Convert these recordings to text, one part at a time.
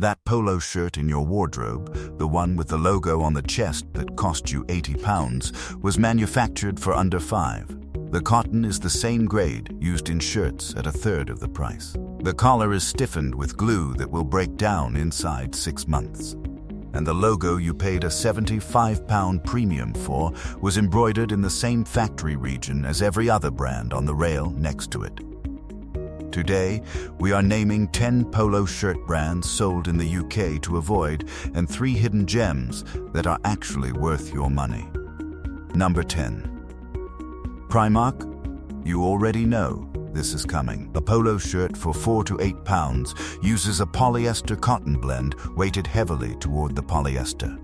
That polo shirt in your wardrobe, the one with the logo on the chest that cost you £80, was manufactured for under $5. The cotton is the same grade used in shirts at a third of the price. The collar is stiffened with glue that will break down inside 6 months. And the logo you paid a £75 premium for was embroidered in the same factory region as every other brand on the rail next to it. Today, we are naming 10 polo shirt brands sold in the UK to avoid and 3 hidden gems that are actually worth your money. Number 10. Primark? You already know this is coming. A polo shirt for £4 to £8 uses a polyester cotton blend weighted heavily toward the polyester,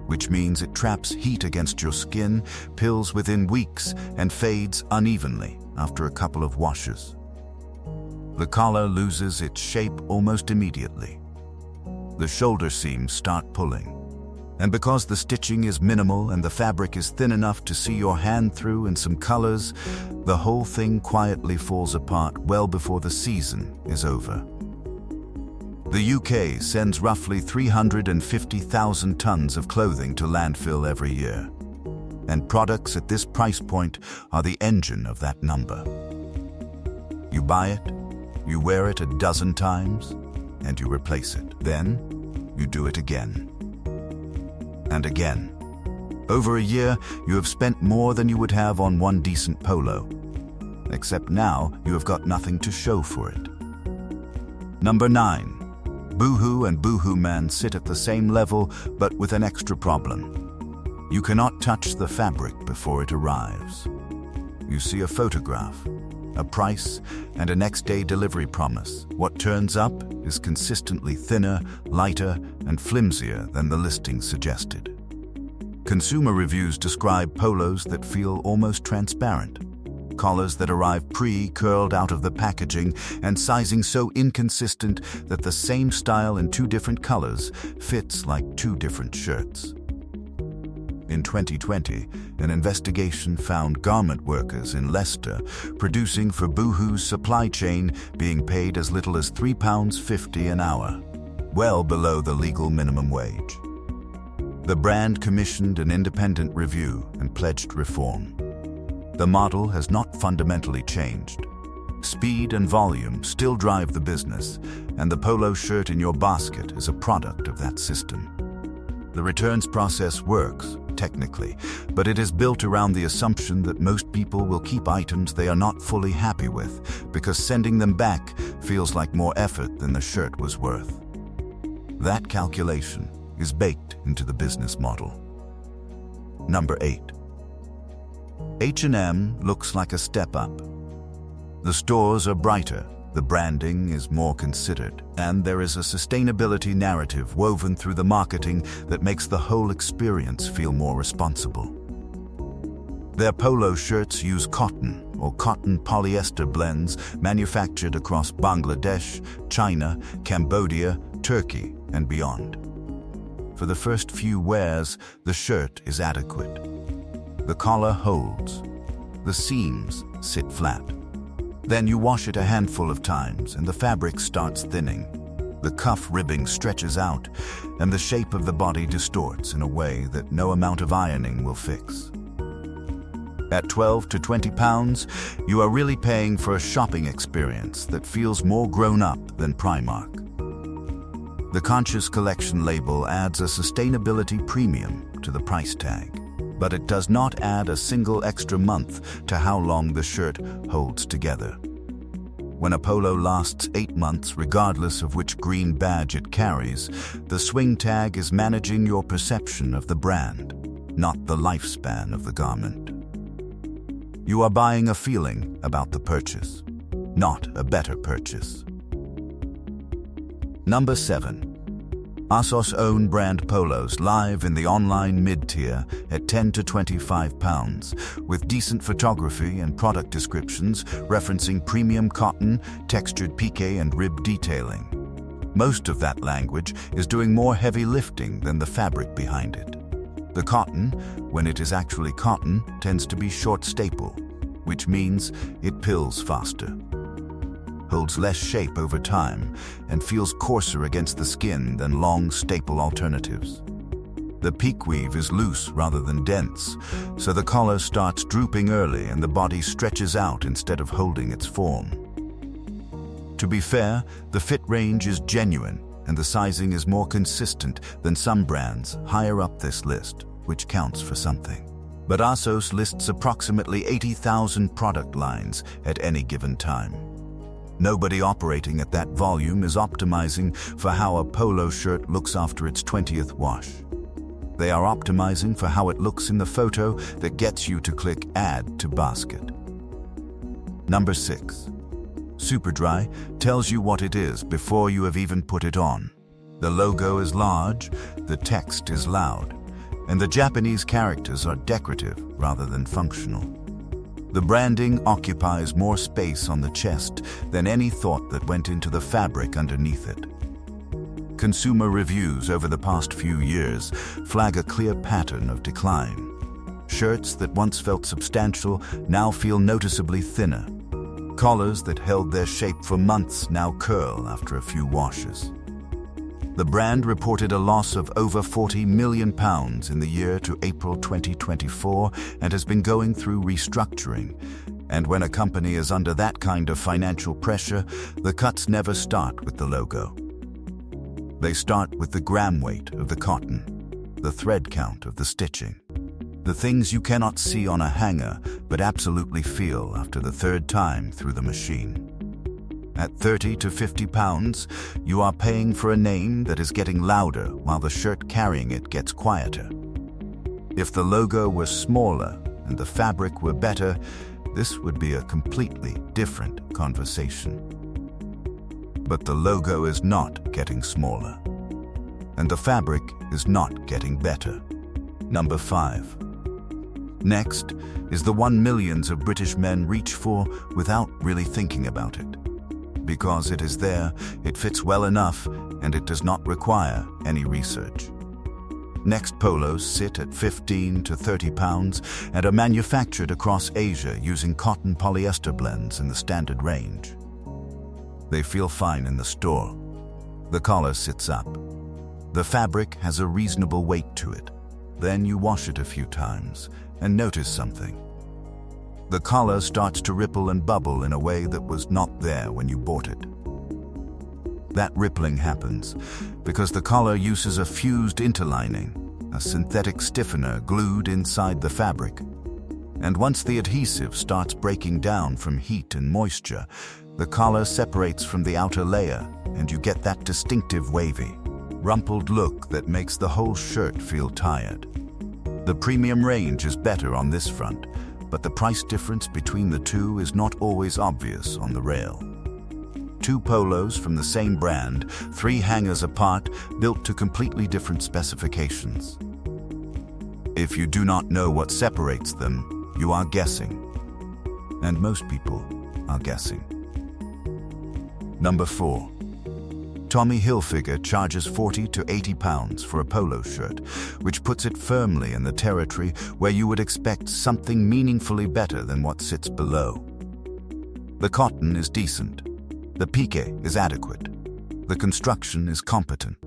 which means it traps heat against your skin, pills within weeks, and fades unevenly after a couple of washes. The collar loses its shape almost immediately. The shoulder seams start pulling. And because the stitching is minimal and the fabric is thin enough to see your hand through in some colors, the whole thing quietly falls apart well before the season is over. The UK sends roughly 350,000 tons of clothing to landfill every year. And products at this price point are the engine of that number. You buy it, you wear it a dozen times, and you replace it. Then, you do it again. And again. Over a year, you have spent more than you would have on one decent polo. Except now, you have got nothing to show for it. Number 9. Boohoo and Boohoo Man sit at the same level, but with an extra problem. You cannot touch the fabric before it arrives. You see a photograph, a price, and a next-day delivery promise. What turns up is consistently thinner, lighter, and flimsier than the listing suggested. Consumer reviews describe polos that feel almost transparent, collars that arrive pre-curled out of the packaging, and sizing so inconsistent that the same style in 2 different colors fits like 2 different shirts. In 2020, an investigation found garment workers in Leicester producing for Boohoo's supply chain being paid as little as £3.50 an hour, well below the legal minimum wage. The brand commissioned an independent review and pledged reform. The model has not fundamentally changed. Speed and volume still drive the business, and the polo shirt in your basket is a product of that system. The returns process works, technically, but it is built around the assumption that most people will keep items they are not fully happy with because sending them back feels like more effort than the shirt was worth. That calculation is baked into the business model. Number 8. H&M looks like a step up. The stores are brighter, the branding is more considered, and there is a sustainability narrative woven through the marketing that makes the whole experience feel more responsible. Their polo shirts use cotton or cotton polyester blends manufactured across Bangladesh, China, Cambodia, Turkey, and beyond. For the first few wears, the shirt is adequate. The collar holds. The seams sit flat. Then you wash it a handful of times and the fabric starts thinning. The cuff ribbing stretches out and the shape of the body distorts in a way that no amount of ironing will fix. At £12 to £20, you are really paying for a shopping experience that feels more grown up than Primark. The Conscious Collection label adds a sustainability premium to the price tag, but it does not add a single extra month to how long the shirt holds together. When a polo lasts 8 months, regardless of which green badge it carries, the swing tag is managing your perception of the brand, not the lifespan of the garment. You are buying a feeling about the purchase, not a better purchase. Number 7. ASOS own brand polos live in the online mid-tier at £10 to £25, with decent photography and product descriptions referencing premium cotton, textured pique and rib detailing. Most of that language is doing more heavy lifting than the fabric behind it. The cotton, when it is actually cotton, tends to be short staple, which means it pills faster. holds less shape over time and feels coarser against the skin than long staple alternatives. The peak weave is loose rather than dense, so the collar starts drooping early and the body stretches out instead of holding its form. To be fair, the fit range is genuine and the sizing is more consistent than some brands higher up this list, which counts for something. But ASOS lists approximately 80,000 product lines at any given time. Nobody operating at that volume is optimizing for how a polo shirt looks after its 20th wash. They are optimizing for how it looks in the photo that gets you to click Add to Basket. Number 6. Superdry tells you what it is before you have even put it on. The logo is large, the text is loud, and the Japanese characters are decorative rather than functional. The branding occupies more space on the chest than any thought that went into the fabric underneath it. Consumer reviews over the past few years flag a clear pattern of decline. Shirts that once felt substantial now feel noticeably thinner. Collars that held their shape for months now curl after a few washes. The brand reported a loss of over £40 million in the year to April 2024 and has been going through restructuring. And when a company is under that kind of financial pressure, the cuts never start with the logo. They start with the gram weight of the cotton, the thread count of the stitching, the things you cannot see on a hanger but absolutely feel after the third time through the machine. At £30 to £50, you are paying for a name that is getting louder while the shirt carrying it gets quieter. If the logo were smaller and the fabric were better, this would be a completely different conversation. But the logo is not getting smaller, and the fabric is not getting better. Number 5. Next is the one millions of British men reach for without really thinking about it. Because it is there, it fits well enough, and it does not require any research. Next polos sit at 15 to 30 pounds and are manufactured across Asia using cotton polyester blends in the standard range. They feel fine in the store. The collar sits up. The fabric has a reasonable weight to it. Then you wash it a few times and notice something. The collar starts to ripple and bubble in a way that was not there when you bought it. That rippling happens because the collar uses a fused interlining, a synthetic stiffener glued inside the fabric. And once the adhesive starts breaking down from heat and moisture, the collar separates from the outer layer and you get that distinctive wavy, rumpled look that makes the whole shirt feel tired. The premium range is better on this front, but the price difference between the two is not always obvious on the rail. Two polos from the same brand, 3 hangers apart, built to completely different specifications. If you do not know what separates them, you are guessing. And most people are guessing. Number 4. Tommy Hilfiger charges £40 to £80 for a polo shirt, which puts it firmly in the territory where you would expect something meaningfully better than what sits below. The cotton is decent. The pique is adequate. The construction is competent.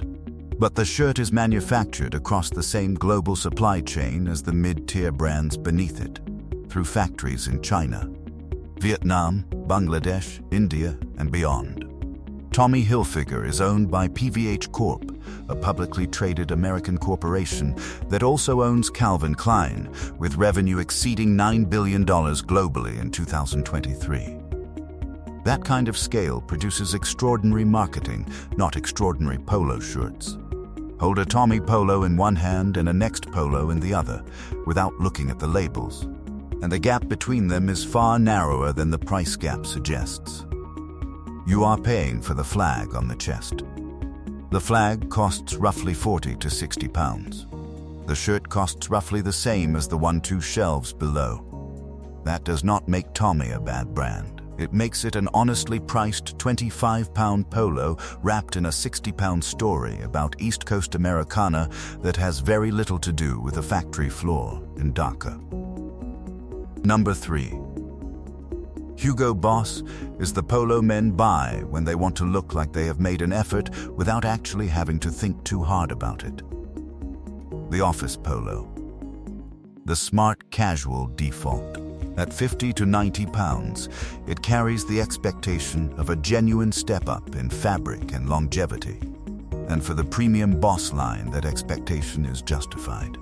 But the shirt is manufactured across the same global supply chain as the mid-tier brands beneath it, through factories in China, Vietnam, Bangladesh, India, and beyond. Tommy Hilfiger is owned by PVH Corp., a publicly traded American corporation that also owns Calvin Klein, with revenue exceeding $9 billion globally in 2023. That kind of scale produces extraordinary marketing, not extraordinary polo shirts. Hold a Tommy polo in one hand and a next polo in the other, without looking at the labels, and the gap between them is far narrower than the price gap suggests. You are paying for the flag on the chest. The flag costs roughly £40 to £60. The shirt costs roughly the same as the 1-2 shelves below. That does not make Tommy a bad brand. It makes it an honestly priced £25 polo wrapped in a £60 story about East Coast Americana that has very little to do with a factory floor in Dhaka. Number 3. Hugo Boss is the polo men buy when they want to look like they have made an effort without actually having to think too hard about it. The office polo. The smart casual default. At 50 to 90 pounds, it carries the expectation of a genuine step up in fabric and longevity. And for the premium Boss line, that expectation is justified.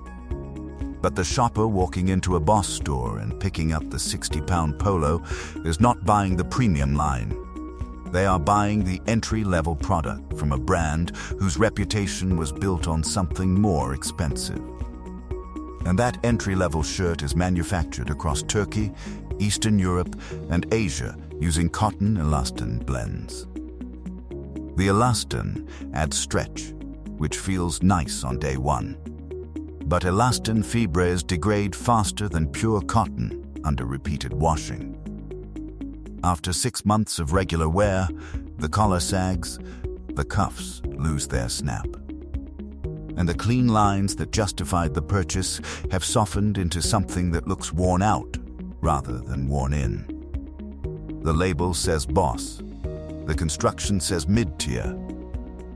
But the shopper walking into a Boss store and picking up the 60-pound polo is not buying the premium line. They are buying the entry-level product from a brand whose reputation was built on something more expensive. And that entry-level shirt is manufactured across Turkey, Eastern Europe, and Asia using cotton elastin blends. The elastin adds stretch, which feels nice on day one. But elastin fibres degrade faster than pure cotton under repeated washing. After 6 months of regular wear, the collar sags, the cuffs lose their snap. And the clean lines that justified the purchase have softened into something that looks worn out rather than worn in. The label says Boss. The construction says mid-tier.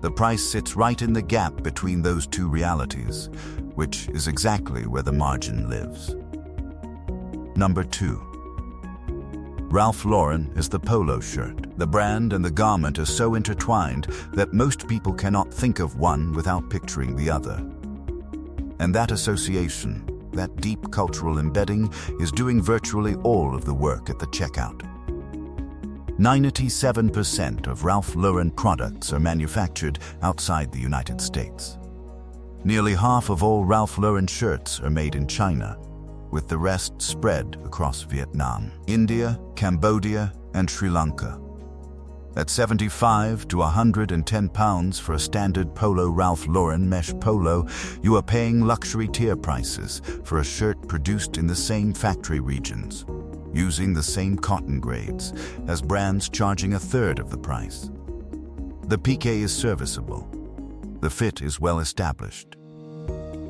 The price sits right in the gap between those two realities, which is exactly where the margin lives. Number 2. Ralph Lauren is the polo shirt. The brand and the garment are so intertwined that most people cannot think of one without picturing the other. And that association, that deep cultural embedding, is doing virtually all of the work at the checkout. 97% of Ralph Lauren products are manufactured outside the United States. Nearly half of all Ralph Lauren shirts are made in China, with the rest spread across Vietnam, India, Cambodia, and Sri Lanka. At 75 to 110 pounds for a standard polo Ralph Lauren mesh polo, you are paying luxury tier prices for a shirt produced in the same factory regions, using the same cotton grades, as brands charging 1/3 of the price. The piqué is serviceable. The fit is well established.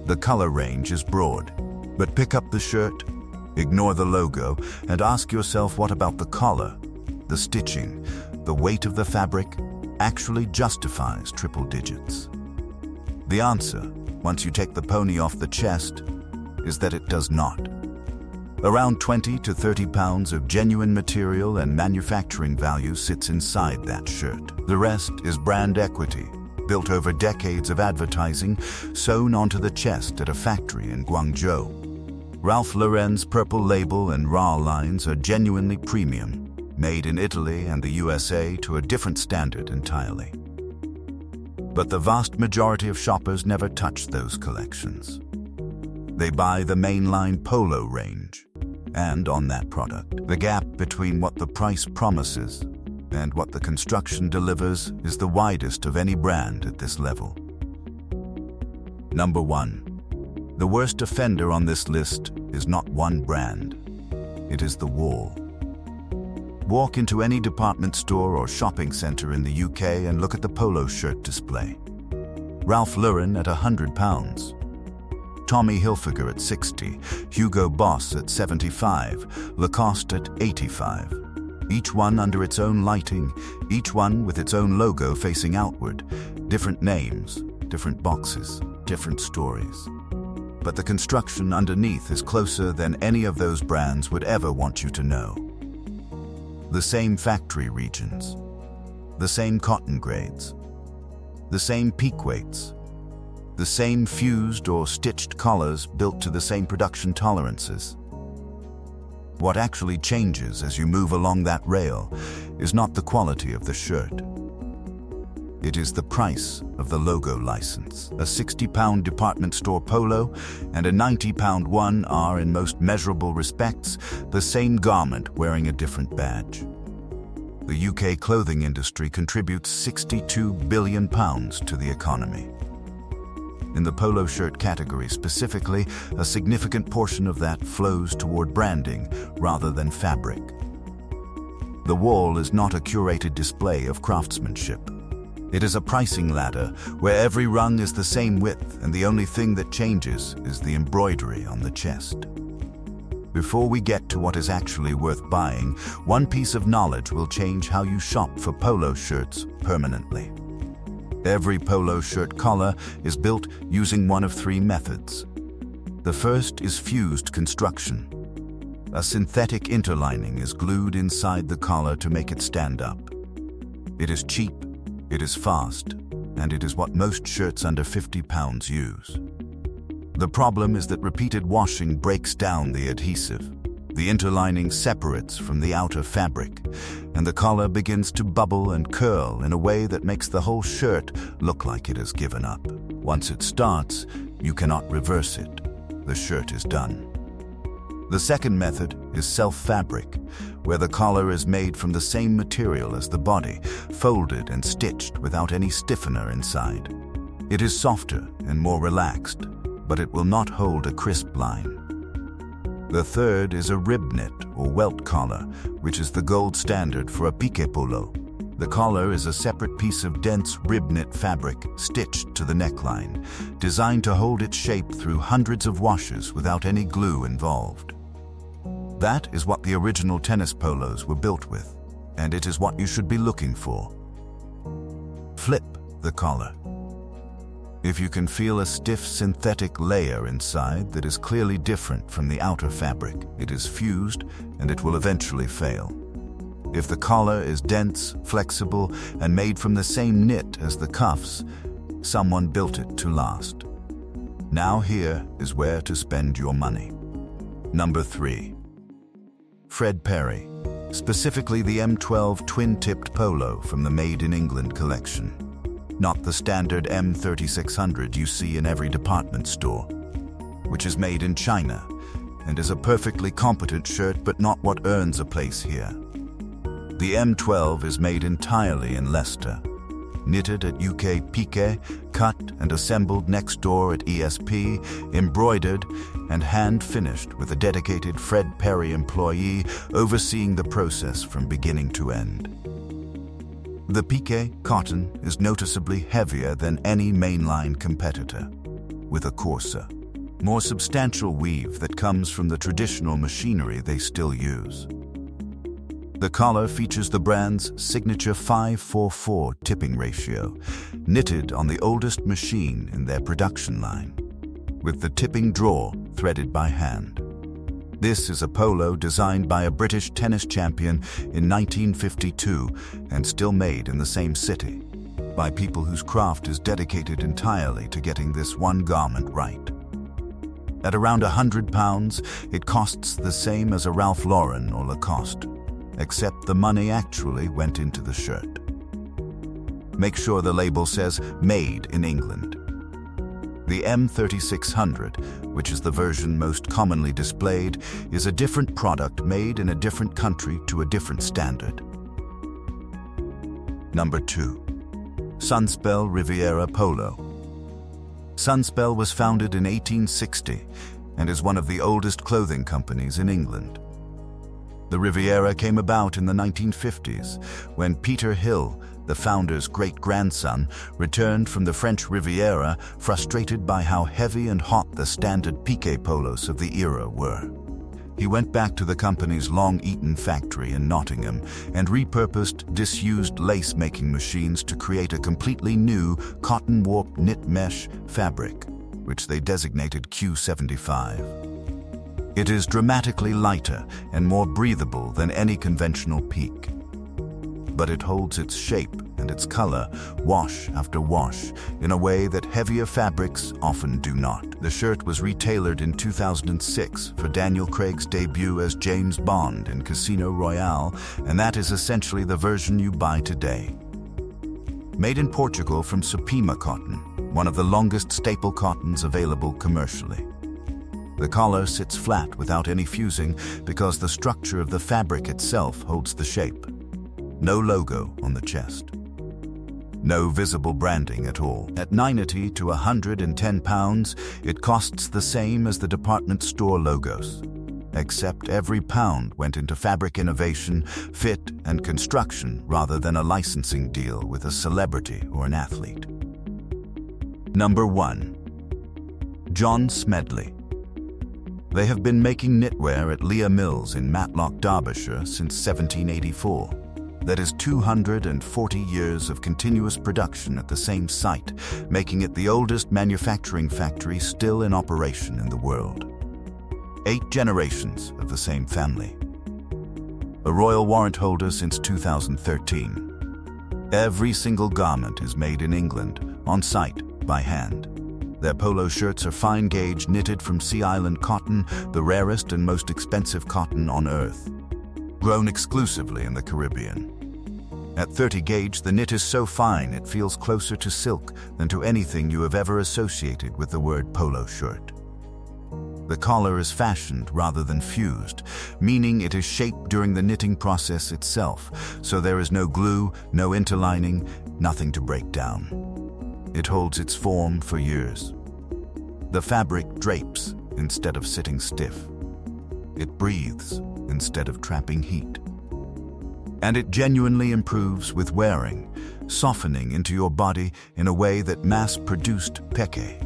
The color range is broad. But pick up the shirt, ignore the logo, and ask yourself, what about the collar? The stitching, the weight of the fabric, actually justifies triple digits? The answer, once you take the pony off the chest, is that it does not. Around 20 to 30 pounds of genuine material and manufacturing value sits inside that shirt. The rest is brand equity, built over decades of advertising, sewn onto the chest at a factory in Guangzhou. Ralph Lauren's purple label and raw lines are genuinely premium, made in Italy and the USA to a different standard entirely. But the vast majority of shoppers never touch those collections. They buy the mainline polo range, and on that product, the gap between what the price promises and what the construction delivers is the widest of any brand at this level. Number 1. The worst offender on this list is not one brand. It is the wall. Walk into any department store or shopping center in the UK and look at the polo shirt display. Ralph Lauren at 100 pounds. Tommy Hilfiger at 60, Hugo Boss at 75, Lacoste at 85. Each one under its own lighting, each one with its own logo facing outward. Different names, different boxes, different stories. But the construction underneath is closer than any of those brands would ever want you to know. The same factory regions, the same cotton grades, the same peak weights, the same fused or stitched collars built to the same production tolerances. What actually changes as you move along that rail is not the quality of the shirt. It is the price of the logo license. A £60 department store polo and a £90 one are, in most measurable respects, the same garment wearing a different badge. The UK clothing industry contributes £62 billion to the economy. In the polo shirt category specifically, a significant portion of that flows toward branding rather than fabric. The wall is not a curated display of craftsmanship. It is a pricing ladder where every rung is the same width and the only thing that changes is the embroidery on the chest. Before we get to what is actually worth buying, one piece of knowledge will change how you shop for polo shirts permanently. Every polo shirt collar is built using one of three methods. The first is fused construction. A synthetic interlining is glued inside the collar to make it stand up. It is cheap, it is fast, and it is what most shirts under 50 pounds use. The problem is that repeated washing breaks down the adhesive. The interlining separates from the outer fabric, and the collar begins to bubble and curl in a way that makes the whole shirt look like it has given up. Once it starts, you cannot reverse it. The shirt is done. The second method is self-fabric, where the collar is made from the same material as the body, folded and stitched without any stiffener inside. It is softer and more relaxed, but it will not hold a crisp line. The third is a rib knit or welt collar, which is the gold standard for a piqué polo. The collar is a separate piece of dense rib knit fabric stitched to the neckline, designed to hold its shape through hundreds of washes without any glue involved. That is what the original tennis polos were built with, and it is what you should be looking for. Flip the collar. If you can feel a stiff synthetic layer inside that is clearly different from the outer fabric, it is fused and it will eventually fail. If the collar is dense, flexible, and made from the same knit as the cuffs, someone built it to last. Now here is where to spend your money. Number 3. Fred Perry, specifically the M12 twin-tipped polo from the Made in England collection. Not the standard M3600 you see in every department store, which is made in China and is a perfectly competent shirt but not what earns a place here. The M12 is made entirely in Leicester, knitted at UK Piqué, cut and assembled next door at ESP, embroidered and hand-finished with a dedicated Fred Perry employee overseeing the process from beginning to end. The piqué cotton is noticeably heavier than any mainline competitor, with a coarser, more substantial weave that comes from the traditional machinery they still use. The collar features the brand's signature 544 tipping ratio, knitted on the oldest machine in their production line, with the tipping drawer threaded by hand. This is a polo designed by a British tennis champion in 1952 and still made in the same city, by people whose craft is dedicated entirely to getting this one garment right. At around £100, it costs the same as a Ralph Lauren or Lacoste, except the money actually went into the shirt. Make sure the label says "Made in England." The M3600, which is the version most commonly displayed, is a different product made in a different country to a different standard. Number 2. Sunspell Riviera Polo. Sunspell was founded in 1860 and is one of the oldest clothing companies in England. The Riviera came about in the 1950s when Peter Hill, the founder's great-grandson, returned from the French Riviera frustrated by how heavy and hot the standard piqué polos of the era were. He went back to the company's Long Eaton factory in Nottingham and repurposed disused lace-making machines to create a completely new cotton warp knit mesh fabric, which they designated Q75. It is dramatically lighter and more breathable than any conventional peak. But it holds its shape and its color, wash after wash, in a way that heavier fabrics often do not. The shirt was retailored in 2006 for Daniel Craig's debut as James Bond in Casino Royale, and that is essentially the version you buy today. Made in Portugal from Supima cotton, one of the longest staple cottons available commercially. The collar sits flat without any fusing because the structure of the fabric itself holds the shape. No logo on the chest. No visible branding at all. At £90 to £110, it costs the same as the department store logos, except every pound went into fabric innovation, fit, and construction rather than a licensing deal with a celebrity or an athlete. Number 1. John Smedley. They have been making knitwear at Leah Mills in Matlock, Derbyshire since 1784. That is 240 years of continuous production at the same site, making it the oldest manufacturing factory still in operation in the world. 8 generations of the same family. A royal warrant holder since 2013. Every single garment is made in England, on site, by hand. Their polo shirts are fine gauge, knitted from Sea Island cotton, the rarest and most expensive cotton on earth. Grown exclusively in the Caribbean. At 30 gauge, the knit is so fine it feels closer to silk than to anything you have ever associated with the word polo shirt. The collar is fashioned rather than fused, meaning it is shaped during the knitting process itself, so there is no glue, no interlining, nothing to break down. It holds its form for years. The fabric drapes instead of sitting stiff. It breathes instead of trapping heat. And it genuinely improves with wearing, softening into your body in a way that mass-produced Peke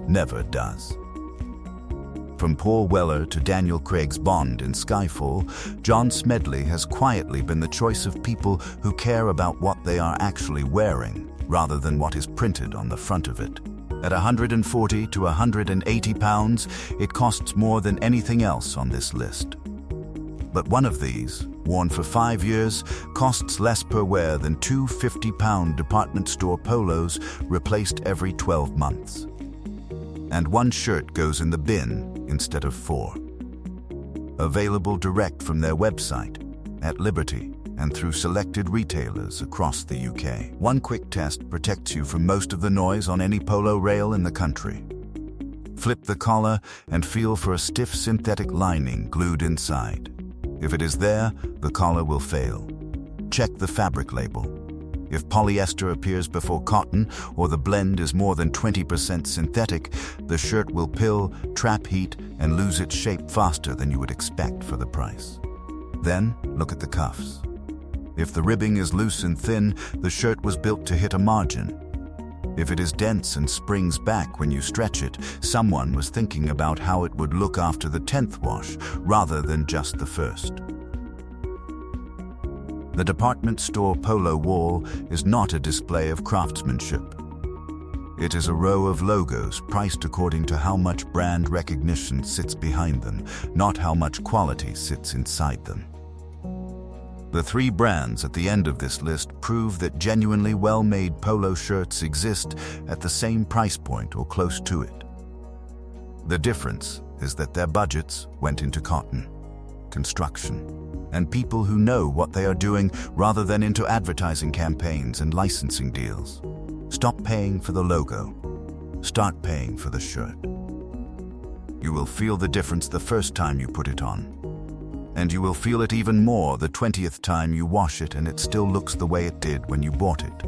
never does. From Paul Weller to Daniel Craig's Bond in Skyfall, John Smedley has quietly been the choice of people who care about what they are actually wearing, rather than what is printed on the front of it. At 140 to 180 pounds, it costs more than anything else on this list. But one of these, worn for 5 years, costs less per wear than 2 50-pound department store polos replaced every 12 months. And one shirt goes in the bin instead of 4. Available direct from their website, at Liberty, and through selected retailers across the UK. One quick test protects you from most of the noise on any polo rail in the country. Flip the collar and feel for a stiff synthetic lining glued inside. If it is there, the collar will fail. Check the fabric label. If polyester appears before cotton or the blend is more than 20% synthetic, the shirt will pill, trap heat, and lose its shape faster than you would expect for the price. Then, look at the cuffs. If the ribbing is loose and thin, the shirt was built to hit a margin. If it is dense and springs back when you stretch it, someone was thinking about how it would look after the 10th wash, rather than just the first. The department store polo wall is not a display of craftsmanship. It is a row of logos priced according to how much brand recognition sits behind them, not how much quality sits inside them. The 3 brands at the end of this list prove that genuinely well-made polo shirts exist at the same price point or close to it. The difference is that their budgets went into cotton, construction, and people who know what they are doing rather than into advertising campaigns and licensing deals. Stop paying for the logo. Start paying for the shirt. You will feel the difference the first time you put it on. And you will feel it even more the 20th time you wash it and it still looks the way it did when you bought it.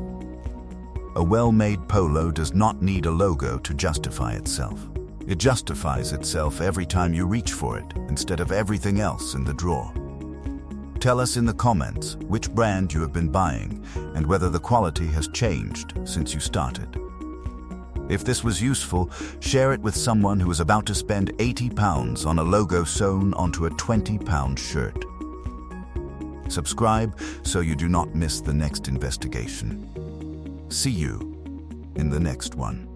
A well-made polo does not need a logo to justify itself. It justifies itself every time you reach for it, instead of everything else in the drawer. Tell us in the comments which brand you have been buying and whether the quality has changed since you started. If this was useful, share it with someone who is about to spend £80 on a logo sewn onto a £20 shirt. Subscribe so you do not miss the next investigation. See you in the next one.